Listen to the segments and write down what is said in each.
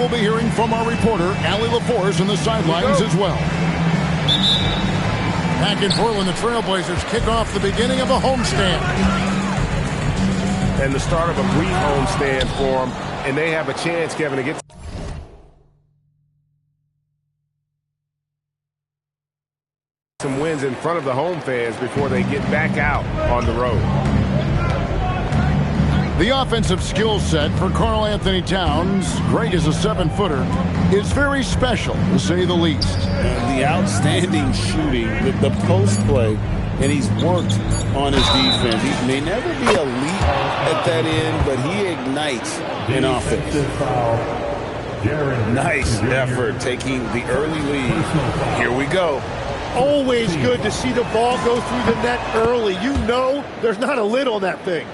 we'll be hearing from our reporter, Allie LaForce, in the sidelines as well. Back in Portland, the Trailblazers kick off the beginning of a homestand. And the start of a brief homestand for them, and they have a chance, Kevin, to get some wins in front of the home fans before they get back out on the road. The offensive skill set for Karl Anthony Towns, great as a 7-footer, is very special, to say the least. The outstanding shooting, the post play, and he's worked on his defense. He may never be elite at that end, but he ignites in offense. Nice effort taking the early lead. Here we go. Always good to see the ball go through the net early. You know there's not a lid on that thing.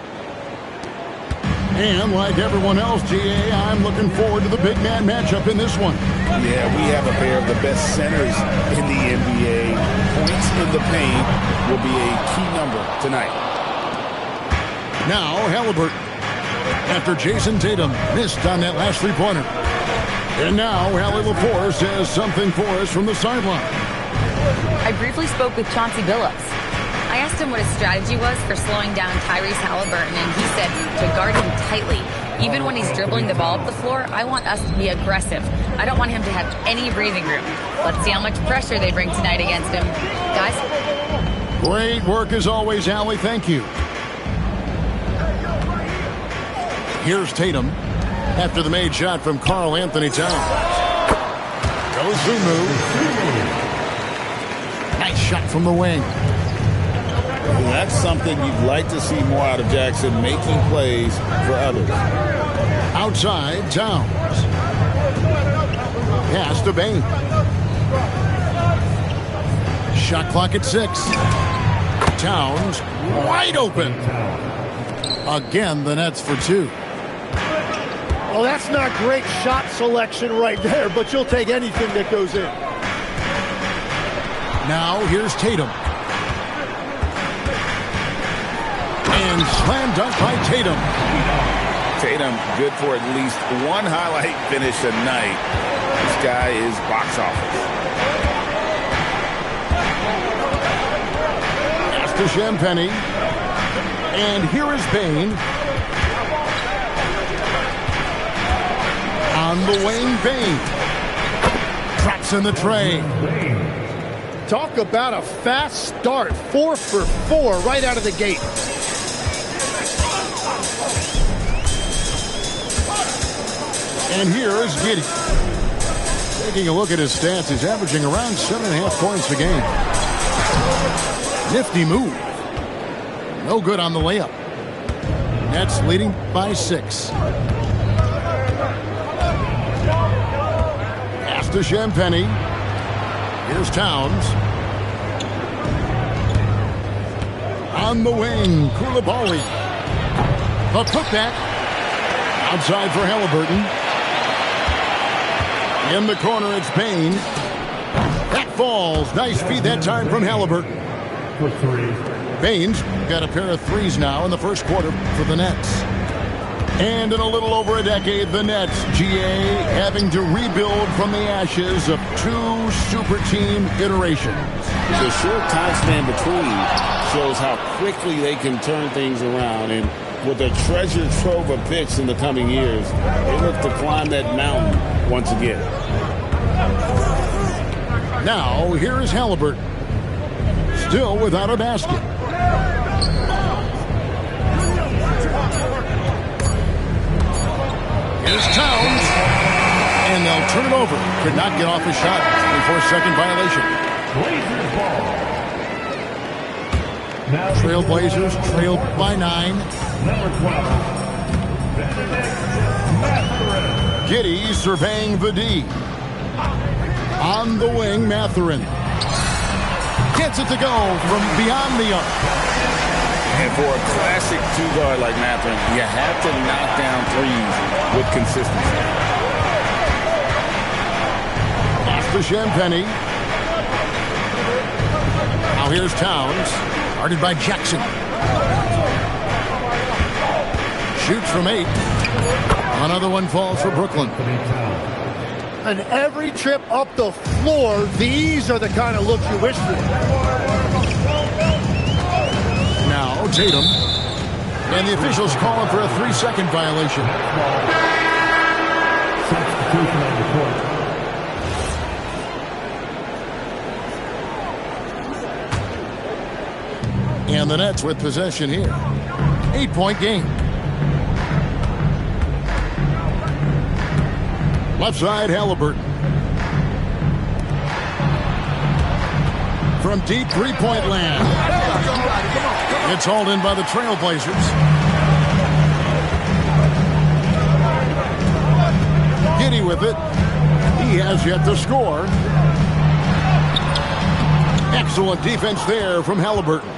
And like everyone else, GA, I'm looking forward to the big man matchup in this one. Yeah, we have a pair of the best centers in the NBA. Points in the paint will be a key number tonight. Now, Halliburton. After Jason Tatum missed on that last three-pointer. And now, Allie LaForce has something for us from the sideline. I briefly spoke with Chauncey Billups. I asked him what his strategy was for slowing down Tyrese Halliburton, and he said to guard him tightly. Even when he's dribbling the ball up the floor, I want us to be aggressive. I don't want him to have any breathing room. Let's see how much pressure they bring tonight against him. Guys? Great work as always, Allie. Thank you. Here's Tatum after the made shot from Karl Anthony Towns. Goes Zumu. Nice shot from the wing. That's something you'd like to see more out of Jackson, making plays for others. Outside, Towns. Pass to Bane. Shot clock at 6. Towns wide open. Again, the Nets for 2. Well, that's not great shot selection right there, but you'll take anything that goes in. Now here's Tatum. And slam dunk by Tatum. Tatum good for at least one highlight finish a night. This guy is box office. Pass to Champagny. And here is Bane. On the wing, Bane. Drops in the tray. Talk about a fast start. 4 for 4 right out of the gate. And here is Giddey. Taking a look at his stats, he's averaging around 7.5 points a game. Nifty move. No good on the layup. Nets leading by 6. Pass to Champagny. Here's Towns. On the wing, Koulibaly. The putback. Outside for Halliburton. In the corner, it's Bane. That falls. Nice feed that time from Halliburton. For 3. Bane's got a pair of threes now in the first quarter for the Nets. And in a little over a decade, the Nets, GA, having to rebuild from the ashes of 2 super team iterations. The short time span between shows how quickly they can turn things around. And with a treasure trove of picks in the coming years, they look to climb that mountain once again. Now, here is Halliburton. Still without a basket. Here's Towns. And they'll turn it over. Could not get off his shot. 24-second violation. Trailblazers trailed by 9. Number 12. Giddey surveying the D. On the wing, Mathurin. Gets it to go from beyond the arc. And for a classic two-guard like Mathurin, you have to knock down threes with consistency. Pass to Champagny. Now here's Towns. Guarded by Jackson. Shoots from 8. Another one falls for Brooklyn. And every trip up the floor, these are the kind of looks you wish for. Now Tatum. And the officials call him for a 3-second violation. Substitution on the court. And the Nets with possession here. 8-point game. Left side, Halliburton. From deep three-point land. It's hauled in by the Trailblazers. Giddey with it. He has yet to score. Excellent defense there from Halliburton.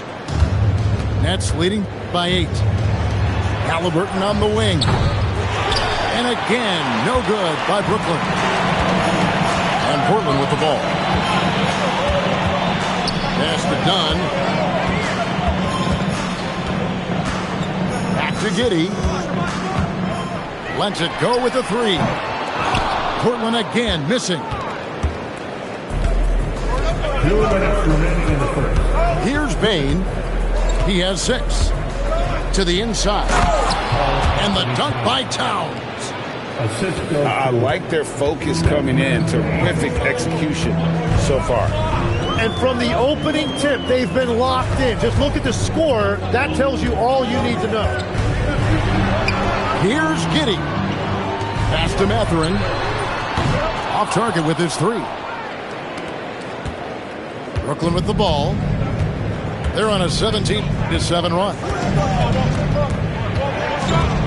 Nets leading by 8. Halliburton on the wing. And again, no good by Brooklyn. And Portland with the ball. Pass to Dunn. Back to Giddey. Lets it go with a 3. Portland again missing. 2 minutes remaining in the first. Here's Bain. He has 6. To the inside. And the dunk by Towns. I like their focus coming in. Terrific execution so far. And from the opening tip, they've been locked in. Just look at the score. That tells you all you need to know. Here's Giddey. Pass to Mathurin. Off target with his 3. Brooklyn with the ball. They're on a 17-7 run.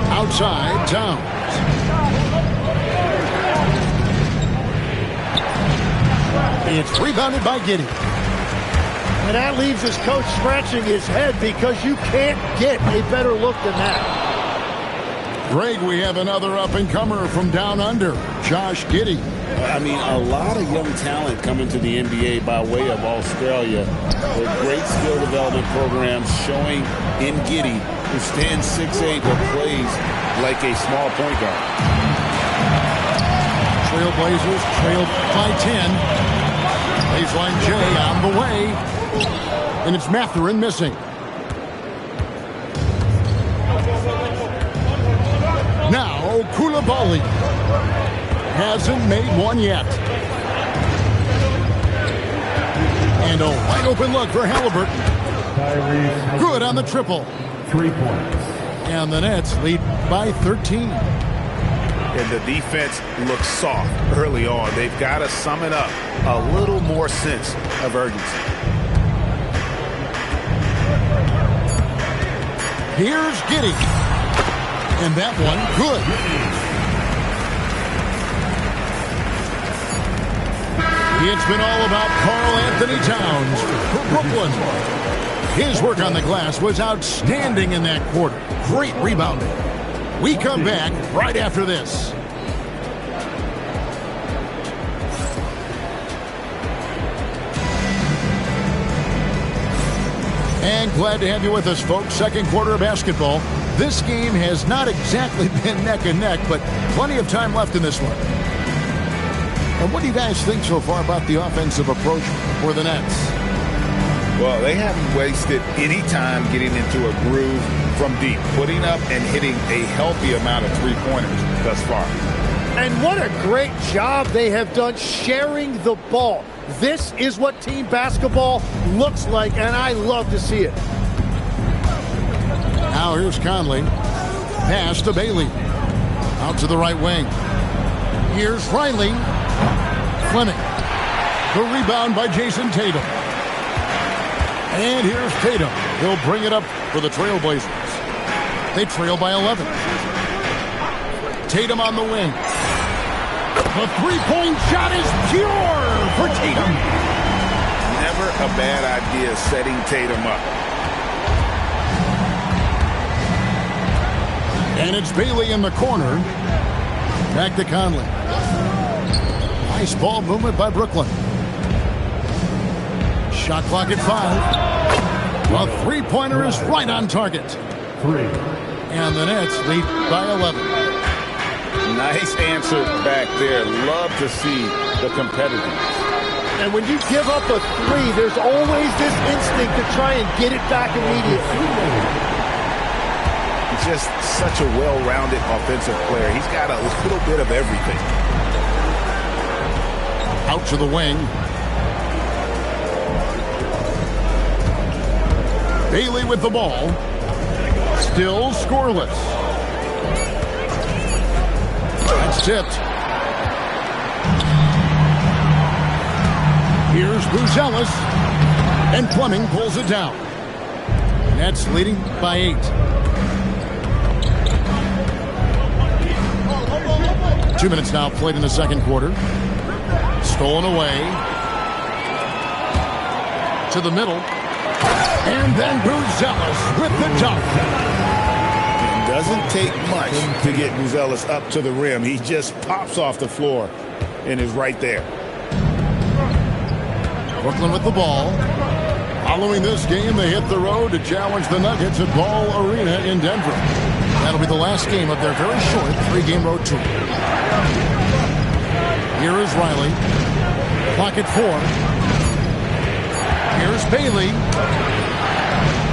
Outside, Towns. It's rebounded by Giddey. And that leaves his coach scratching his head because you can't get a better look than that. Greg, we have another up-and-comer from down under, Josh Giddey. I mean, a lot of young talent coming to the NBA by way of Australia. With great skill development programs showing in Giddey, who stands 6'8", but plays like a small point guard. Trailblazers trailed by 10. Baseline J on the way. And it's Mathurin missing. Now Koulibaly hasn't made one yet. And a wide open look for Halliburton. Good on the triple. 3 points. And the Nets lead by 13. And the defense looks soft early on. They've got to sum it up. A little more sense of urgency. Here's Giddey. And that one, good. It's been all about Karl Anthony Towns for Brooklyn. His work on the glass was outstanding in that quarter. Great rebounding. We come back right after this. And glad to have you with us, folks. Second quarter of basketball. This game has not exactly been neck and neck, but plenty of time left in this one. And what do you guys think so far about the offensive approach for the Nets? Well, they haven't wasted any time getting into a groove from deep, putting up and hitting a healthy amount of three-pointers thus far. And what a great job they have done sharing the ball. This is what team basketball looks like, and I love to see it. Now here's Conley. Pass to Bailey. Out to the right wing. Here's Riley. Fleming. The rebound by Jason Tatum. And here's Tatum. He'll bring it up for the Trailblazers. They trail by 11. Tatum on the wing. The three-point shot is pure for Tatum. Never a bad idea setting Tatum up. And it's Bailey in the corner. Back to Conley. Nice ball movement by Brooklyn. Shot clock at 5. A three-pointer is right on target. 3. And the Nets lead by 11. Nice answer back there. Love to see the competitiveness. And when you give up a three, there's always this instinct to try and get it back immediately. He's just such a well-rounded offensive player. He's got a little bit of everything. Out to the wing. Bailey with the ball. Still scoreless. That's tipped. Here's Buzelis. And Fleming pulls it down. Nets leading by 8. Two minutes now played in the second quarter. Stolen away. To the middle. And then Buzelis with the dunk. It doesn't take much to get Buzelis up to the rim. He just pops off the floor and is right there. Brooklyn with the ball. Following this game, they hit the road to challenge the Nuggets at Ball Arena in Denver. That'll be the last game of their very short 3-game road tour. Here is Riley. Clock at 4. Here's Bailey.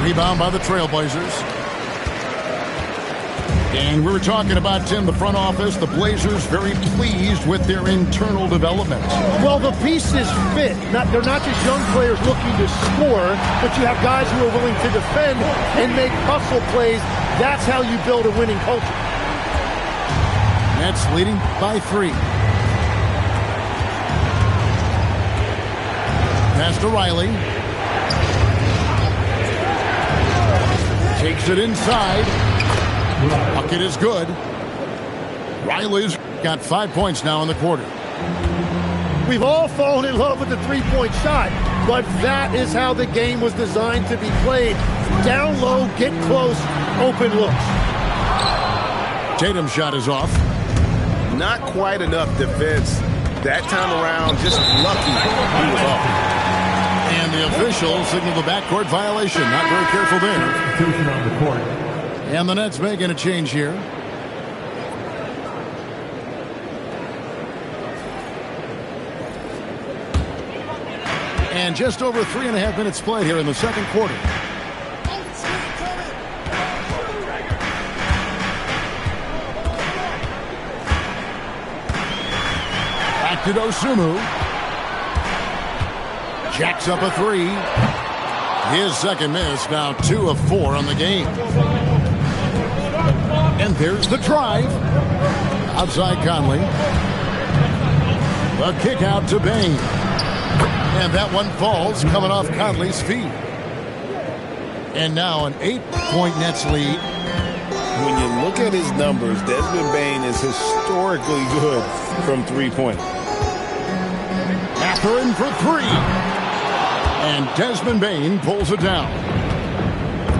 Rebound by the Trailblazers. And we were talking about, Tim, the front office, the Blazers very pleased with their internal development. Well, the pieces fit. They're not just young players looking to score, but you have guys who are willing to defend and make hustle plays. That's how you build a winning culture. Nets leading by 3. Pass to Riley. Takes it inside. Bucket is good. Riley's got 5 points now in the quarter. We've all fallen in love with the three-point shot, but that is how the game was designed to be played. Down low, get close, open looks. Tatum's shot is off. Not quite enough defense that time around. Just lucky he was off. And the official signaled the backcourt violation. Not very careful there. Substitution on the court. And the Nets making a change here. And just over 3.5 minutes played here in the second quarter. Back to Dosunmu. Jacks up a 3. His second miss, now 2 of 4 on the game. And there's the drive. Outside Conley. The kick out to Bain. And that one falls coming off Conley's feet. And now an 8-point Nets lead. When you look at his numbers, Desmond Bain is historically good from three-point. Mathurin for 3. And Desmond Bain pulls it down.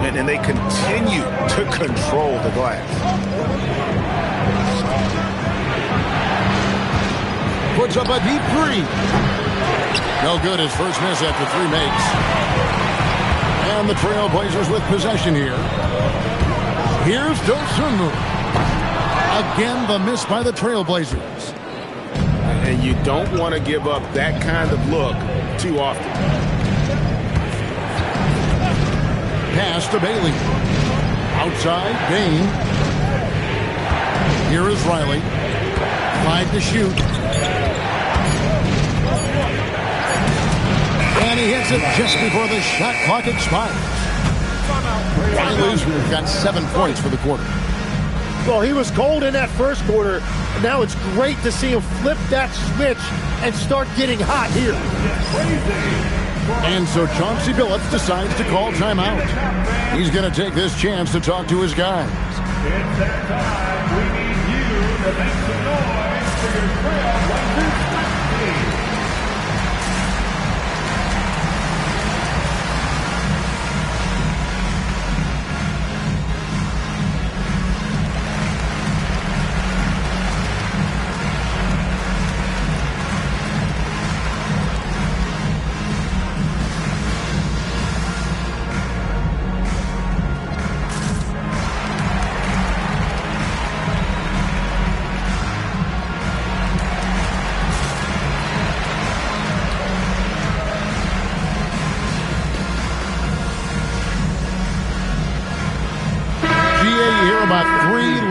And they continue to control the glass. Puts up a deep 3. No good. His first miss after 3 makes. And the Trailblazers with possession here. Here's Dosunmu. Again, the miss by the Trailblazers. And you don't want to give up that kind of look too often. Pass to Bailey. Outside, Bain. Here is Riley. 5 to shoot. And he hits it just before the shot clock expires. Riley's got 7 points for the quarter. Well, he was cold in that first quarter. Now it's great to see him flip that switch and start getting hot here. And so Chauncey Billups decides to call timeout. He's going to take this chance to talk to his guys. It's that time. We need you to make some noise for your Trailblazers team.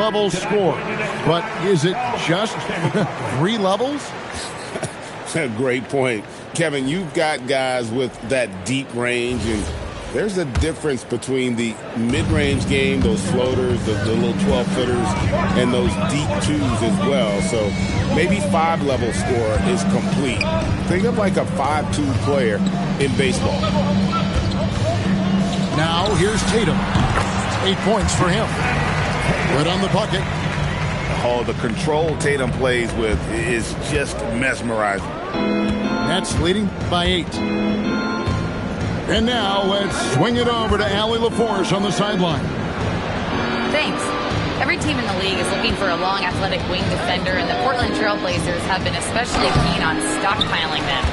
three-level score. But is it just 3 levels? Great point. Kevin, you've got guys with that deep range, and there's a difference between the mid-range game, those floaters, the little 12-footers, and those deep twos as well. So maybe 5-level score is complete. Think of like a 5-2 player in baseball. Now here's Tatum. 8 points for him. Good on the bucket. Oh, the control Tatum plays with is just mesmerizing. Nets leading by 8. And now let's swing it over to Allie LaForce on the sideline. Thanks. Every team in the league is looking for a long athletic wing defender, and the Portland Trail Blazers have been especially keen on stockpiling them.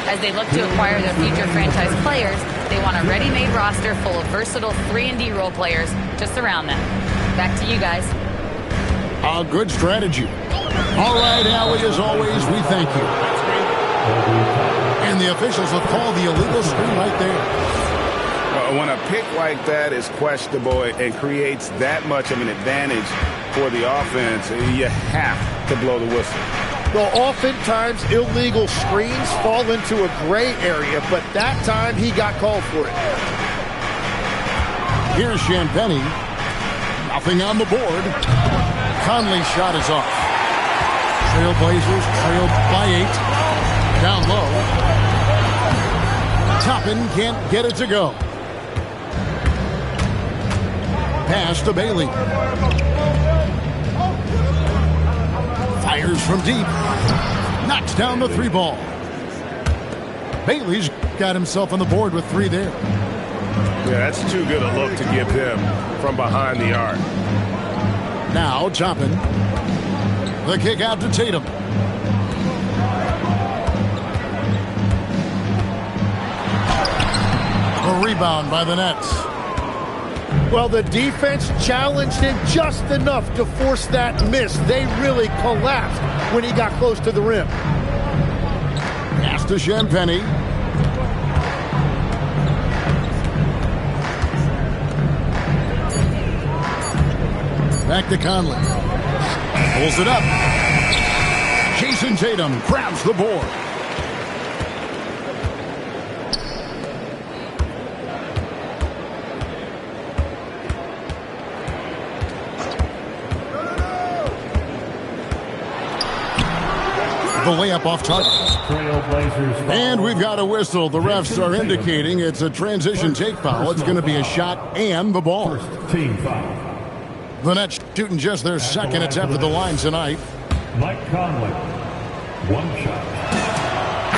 As they look to acquire their future franchise players, they want a ready-made roster full of versatile 3-and-D role players to surround them. Back to you guys. A good strategy. All right, Allie, as always, we thank you. And the officials have called the illegal screen right there. When a pick like that is questionable and creates that much of an advantage for the offense, you have to blow the whistle. Well, oftentimes illegal screens fall into a gray area, but that time he got called for it. Here's Champagnie. Nothing on the board. Conley's shot is off. Trail Blazers trailed by 8. Down low. Toppin can't get it to go. Pass to Bailey. Fires from deep. Knocks down the 3 ball. Bailey's got himself on the board with 3 there. Yeah, that's too good a look to give him from behind the arc. Now Toppin. The kick out to Tatum. A rebound by the Nets. Well, the defense challenged him just enough to force that miss. They really collapsed when he got close to the rim. Pass to Champagnie. Back to Conley. Pulls it up. Jason Tatum grabs the board. The layup off target. And we've got a whistle. The refs are indicating it's a transition take foul. It's going to be a shot and the ball. Team foul. The Nets shooting just their second attempt at the line tonight. Mike Conley. 1 shot.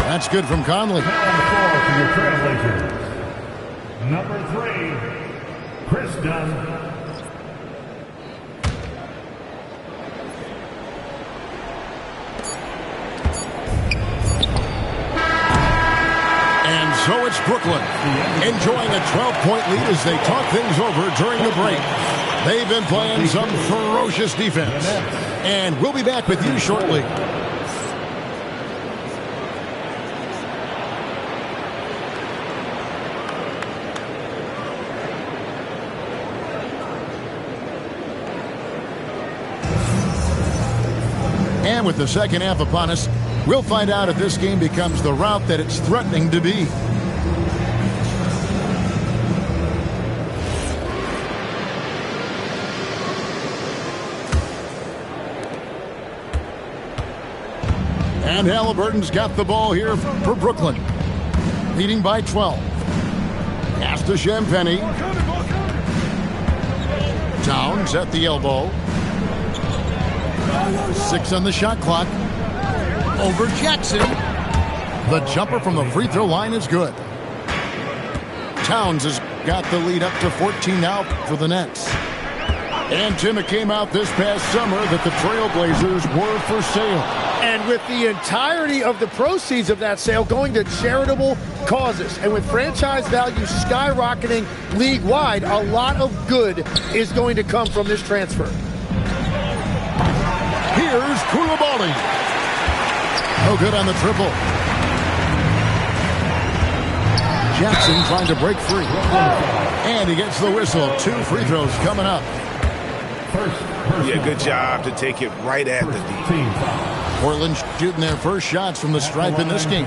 That's good from Conley. Now on the floor for your Trailblazers. Number 3, Chris Dunn. And so it's Brooklyn enjoying a 12-point lead as they talk things over during the break. They've been playing some ferocious defense. And we'll be back with you shortly. And with the second half upon us, we'll find out if this game becomes the route that it's threatening to be. And Halliburton's got the ball here for Brooklyn. Leading by 12. Pass to Champagnie. Towns at the elbow. 6 on the shot clock. Over Jackson. The jumper from the free throw line is good. Towns has got the lead up to 14 now for the Nets. And Tim, it came out this past summer that the Trailblazers were for sale. And with the entirety of the proceeds of that sale going to charitable causes, and with franchise value skyrocketing league-wide, a lot of good is going to come from this transfer. Here's Koulibaly. No good on the triple. Jackson trying to break free. And he gets the whistle. 2 free throws coming up. Yeah, good job to take it right at the D. Portland shooting their first shots from the stripe in this game.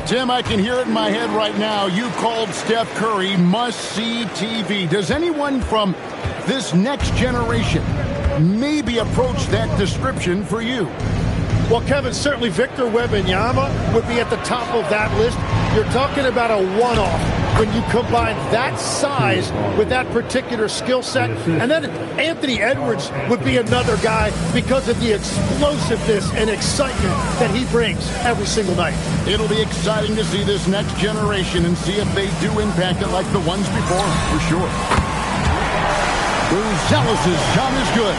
Tim, I can hear it in my head right now. You called Steph Curry must-see TV. Does anyone from this next generation maybe approach that description for you? Well, Kevin, certainly Victor Wembanyama would be at the top of that list. You're talking about a one-off when you combine that size with that particular skill set. And then Anthony Edwards would be another guy because of the explosiveness and excitement that he brings every single night. It'll be exciting to see this next generation and see if they do impact it like the ones before, for sure. Buzelis' shot is good.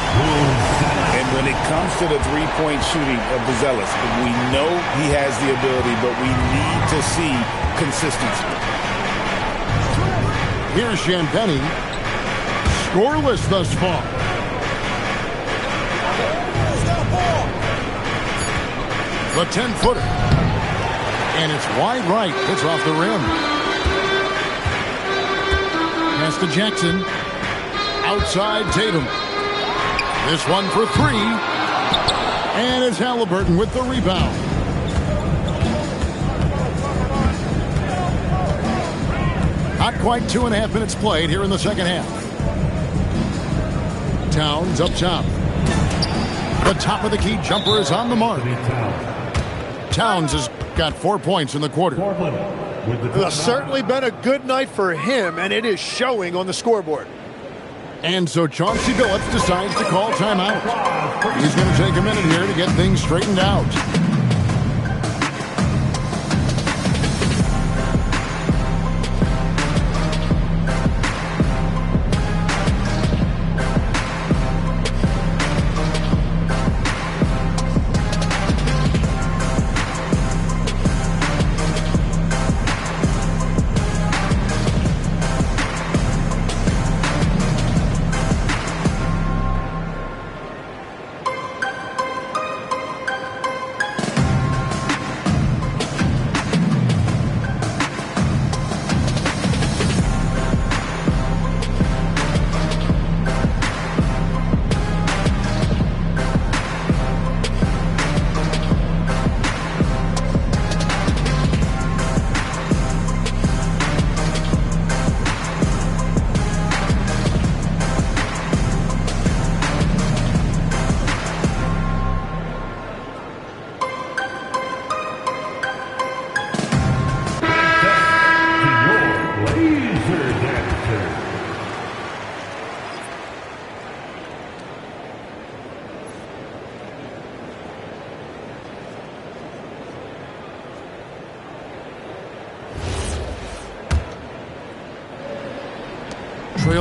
And when it comes to the three-point shooting of Buzelis, we know he has the ability, but we need to see consistency. Here's Champagnie. Scoreless thus far. The 10-footer. And it's wide right. It's off the rim. Pass to Jackson. Outside Tatum. This one for three. And it's Halliburton with the rebound. Not quite 2.5 minutes played here in the second half. Towns up top. The top of the key jumper is on the mark. Towns has got 4 points in the quarter. It's certainly been a good night for him, and it is showing on the scoreboard. And so Chauncey Billups decides to call timeout. He's going to take a minute here to get things straightened out.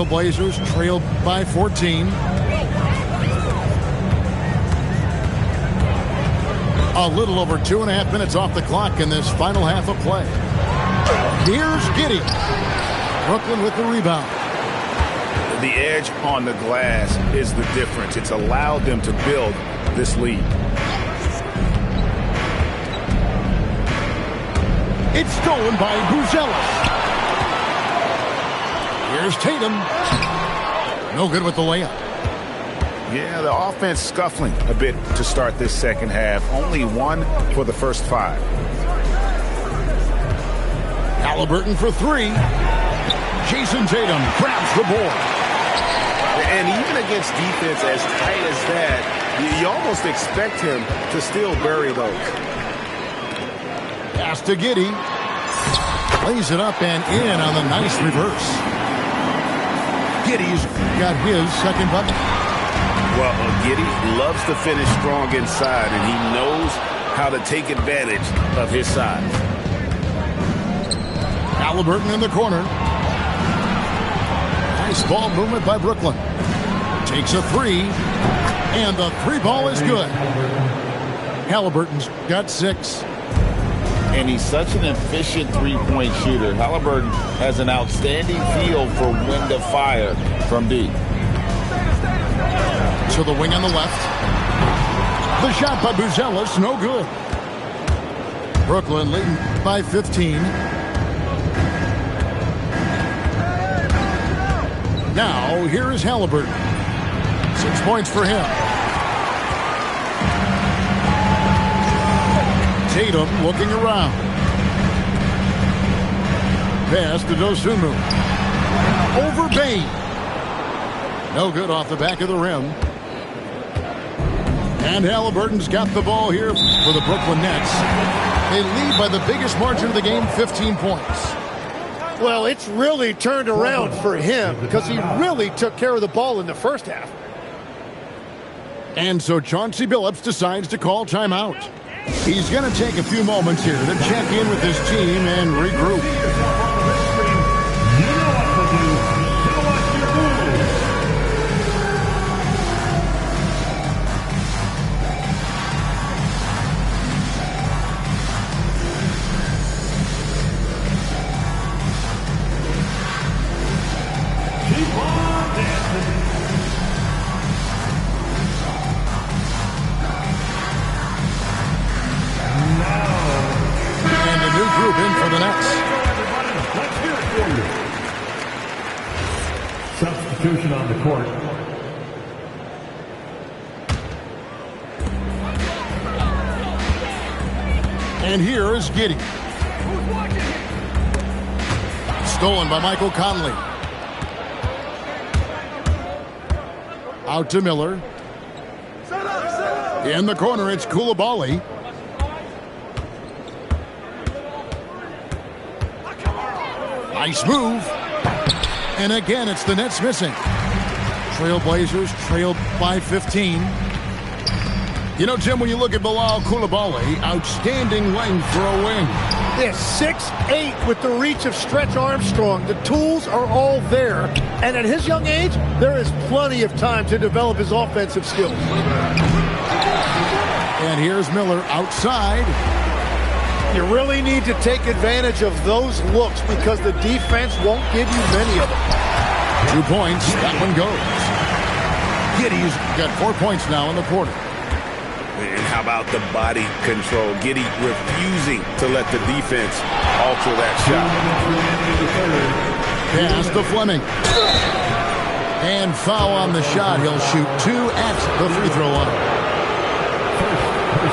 Blazers trailed by 14. A little over 2.5 minutes off the clock in this final half of play. Here's Giddey. Brooklyn with the rebound. The edge on the glass is the difference. It's allowed them to build this lead. It's stolen by Buzelis. Here's Tatum. No good with the layup. Yeah, the offense scuffling a bit to start this second half. Only one for the first 5. Halliburton for three. Jason Tatum grabs the board. And even against defense as tight as that, you almost expect him to still bury those. Pass to Giddey. Lays it up and in on the nice reverse. Giddey's got his second bucket. Well, Giddey loves to finish strong inside, and he knows how to take advantage of his size. Halliburton in the corner. Nice ball movement by Brooklyn. Takes a three, and the three ball is good. Halliburton's got 6. And he's such an efficient three-point shooter. Halliburton has an outstanding feel for when to fire from deep. To the wing on the left. The shot by Buzelis, no good. Brooklyn leading by 15. Now, here is Halliburton. 6 points for him. Tatum looking around. Pass to Dosunmu. Over Bain. No good off the back of the rim. And Halliburton's got the ball here for the Brooklyn Nets. They lead by the biggest margin of the game, 15 points. Well, it's really turned around for him because he really took care of the ball in the first half. And so Chauncey Billups decides to call timeout. He's going to take a few moments here to check in with his team and regroup. Substitution on the court. And here is Giddey. Stolen by Michael Conley. Out to Miller. In the corner, it's Coulibaly. Nice move. And again, it's the Nets missing. Trail Blazers trailed by 15. You know, Jim, when you look at Bilal Coulibaly, outstanding length for a wing. Yeah, 6'8" with the reach of Stretch Armstrong. The tools are all there. And at his young age, there is plenty of time to develop his offensive skills. And here's Miller outside. You really need to take advantage of those looks because the defense won't give you many of them. 2 points. That one goes. Giddey's got 4 points now in the quarter. And how about the body control? Giddey refusing to let the defense alter that shot. Pass to Fleming. And foul on the shot. He'll shoot 2 at the free throw line.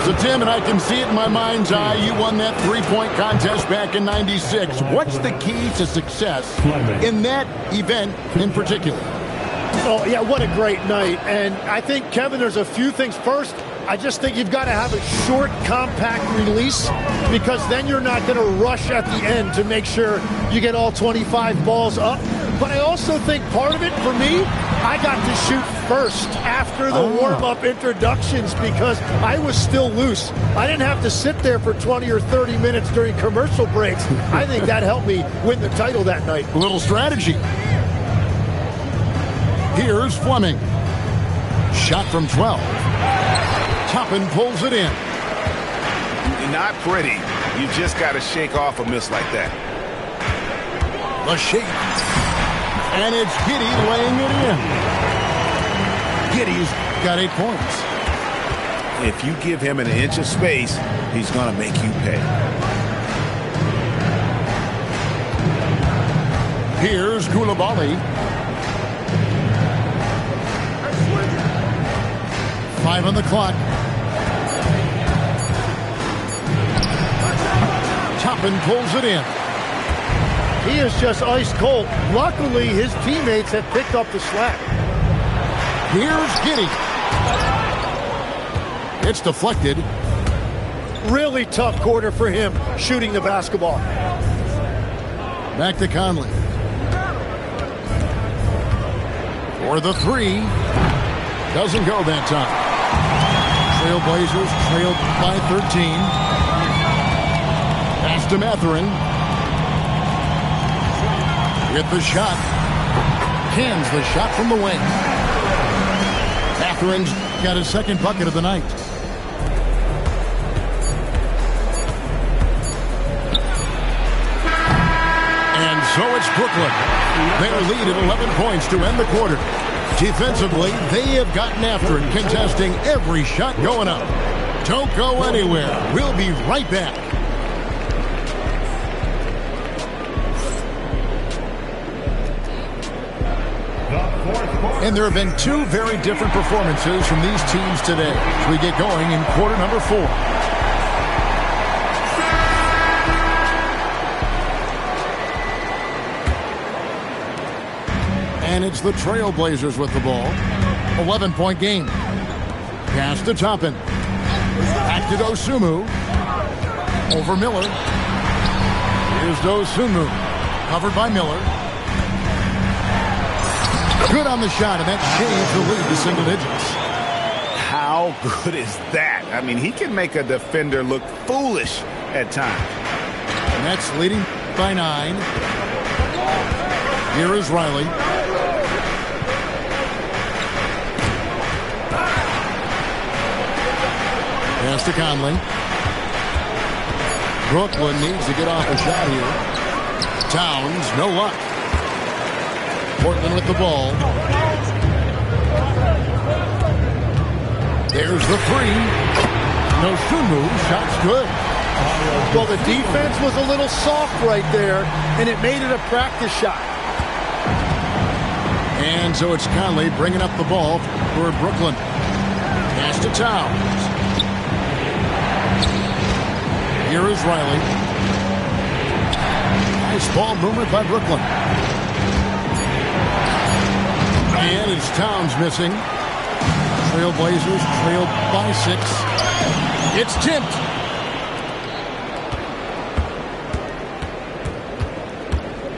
So, Tim, and I can see it in my mind's eye, you won that three-point contest back in '96. What's the key to success in that event in particular? Oh, yeah, what a great night. And I think, Kevin, there's a few things. First, I just think you've got to have a short, compact release because then you're not going to rush at the end to make sure you get all 25 balls up. But I also think part of it, for me, I got to shoot first after the warm-up introductions because I was still loose. I didn't have to sit there for 20 or 30 minutes during commercial breaks. I think that helped me win the title that night. A little strategy. Here's Fleming. Shot from 12. Toppin pulls it in. Not pretty. You just got to shake off a miss like that. The shake. And it's Giddey laying it in. Giddey's got 8 points. If you give him an inch of space, he's going to make you pay. Here's Coulibaly. 5 on the clock. Toppin pulls it in. He is just ice cold. Luckily, his teammates have picked up the slack. Here's Giddey. It's deflected. Really tough quarter for him shooting the basketball. Back to Conley. For the three. Doesn't go that time. Trail Blazers trailed by 13. Pass to Mathurin. With the shot. Cans the shot from the wing. Mathurin's got his second bucket of the night. And so it's Brooklyn. Their lead at 11 points to end the quarter. Defensively, they have gotten after it, contesting every shot going up. Don't go anywhere. We'll be right back. The And there have been two very different performances from these teams today as we get going in quarter number 4. And it's the Trail Blazers with the ball. 11-point game. Pass to Toppin. Back to Dosunmu. Over Miller. Here's Dosunmu. Covered by Miller. Good on the shot, and that shaves the lead to single digits. How good is that? I mean, he can make a defender look foolish at times. Nets leading by 9. Here is Riley. Pass to Conley. Brooklyn needs to get off a shot here. Towns, no luck. Portland with the ball. There's the 3. Dosunmu, shot's good. Well, the defense was a little soft right there, and it made it a practice shot. And so it's Conley bringing up the ball for Brooklyn. Pass to Towns. Here is Riley. Nice ball movement by Brooklyn. And it's Towns missing. Trail Blazers trailed by 6. It's tipped.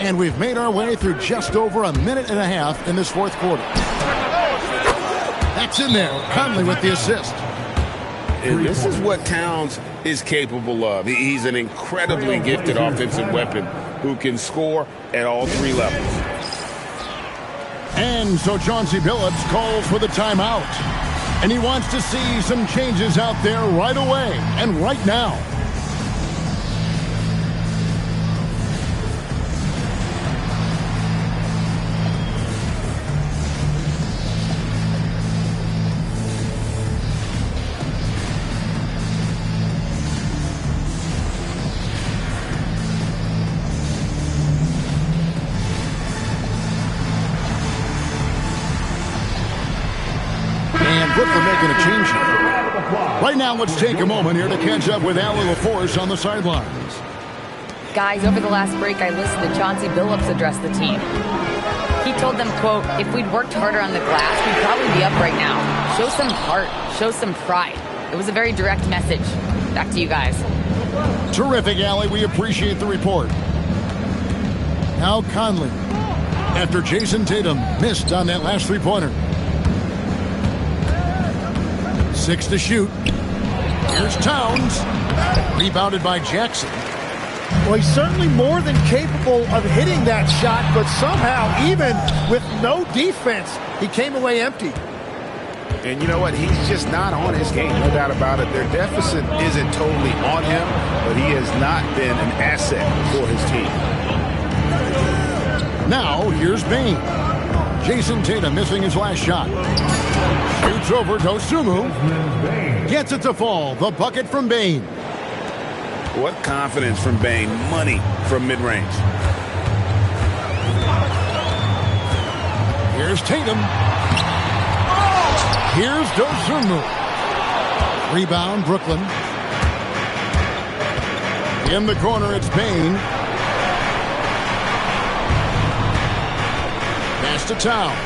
And we've made our way through just over a minute and a half in this fourth quarter. That's in there. Conley with the assist. And this is what Towns is capable of. He's an incredibly gifted offensive weapon who can score at all 3 levels. And so Chauncey Billups calls for the timeout. And he wants to see some changes out there right away and right now. Brooklyn making a change here. Right now, let's take a moment here to catch up with Allie LaForce on the sidelines. Guys, over the last break, I listened to Chauncey Billups address the team. He told them, quote, if we'd worked harder on the glass, we'd probably be up right now. Show some heart. Show some pride. It was a very direct message. Back to you guys. Terrific, Allie. We appreciate the report. Now Conley. After Jason Tatum missed on that last three-pointer. 6 to shoot. Here's Towns. Rebounded by Jackson. Well, he's certainly more than capable of hitting that shot, but somehow, even with no defense, he came away empty. And you know what? He's just not on his game, no doubt about it. Their deficit isn't totally on him, but he has not been an asset for his team. Now, here's Bane. Jason Tatum missing his last shot. Shoots over Dosunmu. Gets it to fall. The bucket from Bane. What confidence from Bane. Money from mid-range. Here's Tatum. Here's Dosunmu. Rebound, Brooklyn. In the corner, it's Bane. Pass to Towns.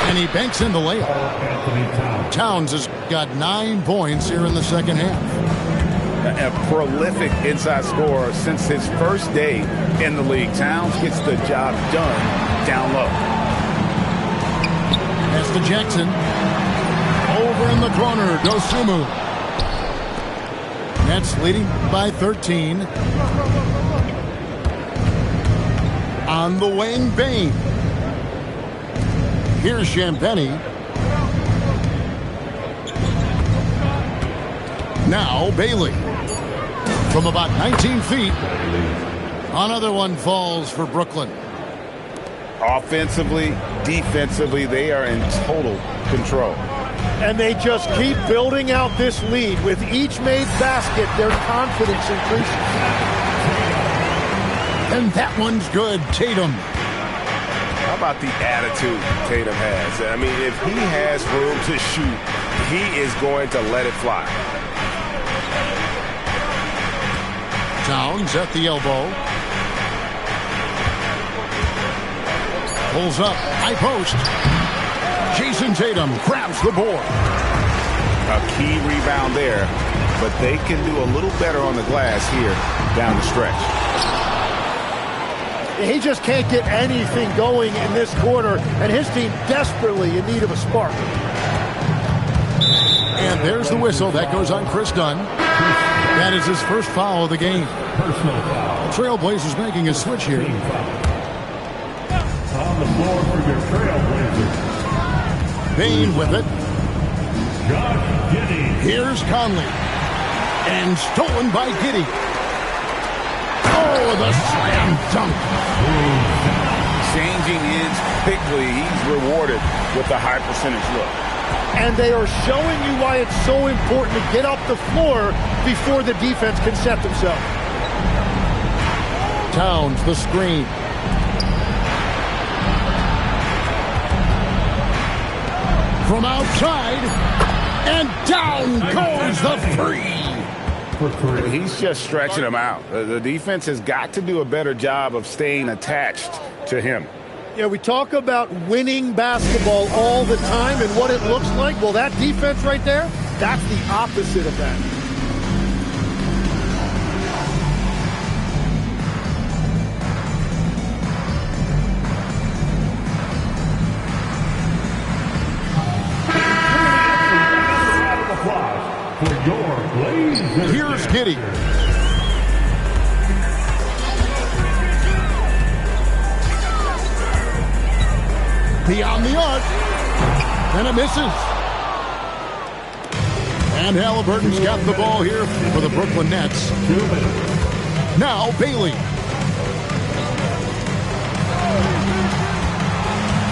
And he banks in the layup. Towns has got 9 points here in the second half. A prolific inside scorer since his first day in the league. Towns gets the job done down low. Pass to Jackson. Over in the corner, Dosunmu. Nets leading by 13. On the wing, Bane. Here's Champagnie. Now Bailey. From about 19 feet. Another one falls for Brooklyn. Offensively, defensively, they are in total control. And they just keep building out this lead. With each made basket, their confidence increases. And that one's good. Tatum. How about the attitude Tatum has? I mean, if he has room to shoot, he is going to let it fly. Towns at the elbow. Pulls up. High post. Jason Tatum grabs the board. A key rebound there, but they can do a little better on the glass here down the stretch. He just can't get anything going in this quarter, and his team desperately in need of a spark. And there's the whistle. That goes on Chris Dunn. That is his first foul of the game. Trailblazers making a switch here. On the floor for your Trailblazers. Bain with it. Josh Giddey. Here's Conley. And stolen by Giddey. Oh, the slam dunk. Changing ends quickly. He's rewarded with the high percentage look. And they are showing you why it's so important to get up the floor before the defense can set themselves. Towns, the screen. From outside, and down goes the three. He's just stretching him out. The defense has got to do a better job of staying attached to him. Yeah, we talk about winning basketball all the time and what it looks like. Well, that defense right there, that's the opposite of that. Here's Giddey. Beyond the arc. And it misses. And Halliburton's got the ball here for the Brooklyn Nets. Now Bailey.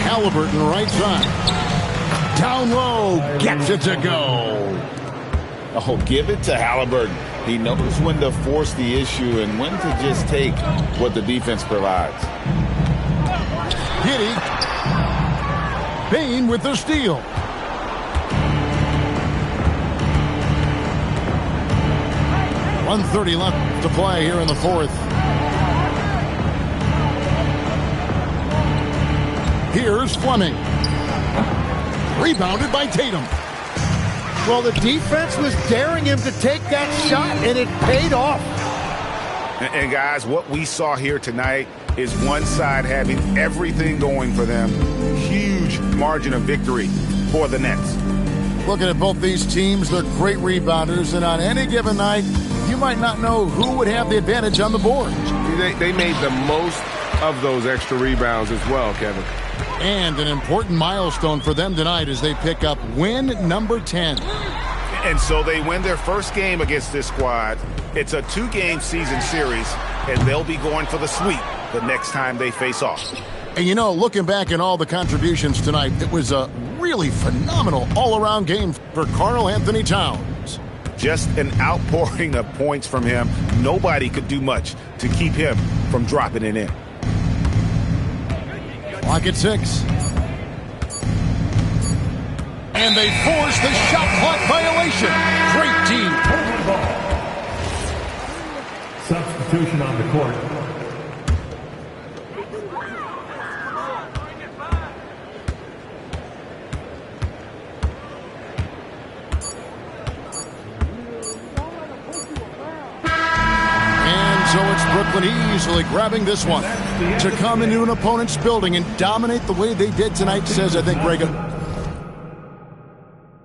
Halliburton right side. Down low. Gets it to go. Oh, give it to Halliburton. He knows when to force the issue and when to just take what the defense provides. Giddey. Bain with the steal. .130 left to play here in the fourth. Here's Fleming. Rebounded by Tatum. Well, the defense was daring him to take that shot, and it paid off. And guys, what we saw here tonight is one side having everything going for them. Huge margin of victory for the Nets. Looking at both these teams, they're great rebounders, and on any given night, you might not know who would have the advantage on the board. They made the most of those extra rebounds as well, Kevin. And an important milestone for them tonight as they pick up win number 10. And so they win their first game against this squad. It's a 2-game season series, and they'll be going for the sweep the next time they face off. And you know, looking back at all the contributions tonight, it was a really phenomenal all-around game for Karl Anthony Towns. Just an outpouring of points from him. Nobody could do much to keep him from dropping it in. Clock at 6. And they force the shot clock violation. Great team. Substitution on the court. So it's Brooklyn easily grabbing this one. To come into an opponent's building and dominate the way they did tonight says, I think, Greg,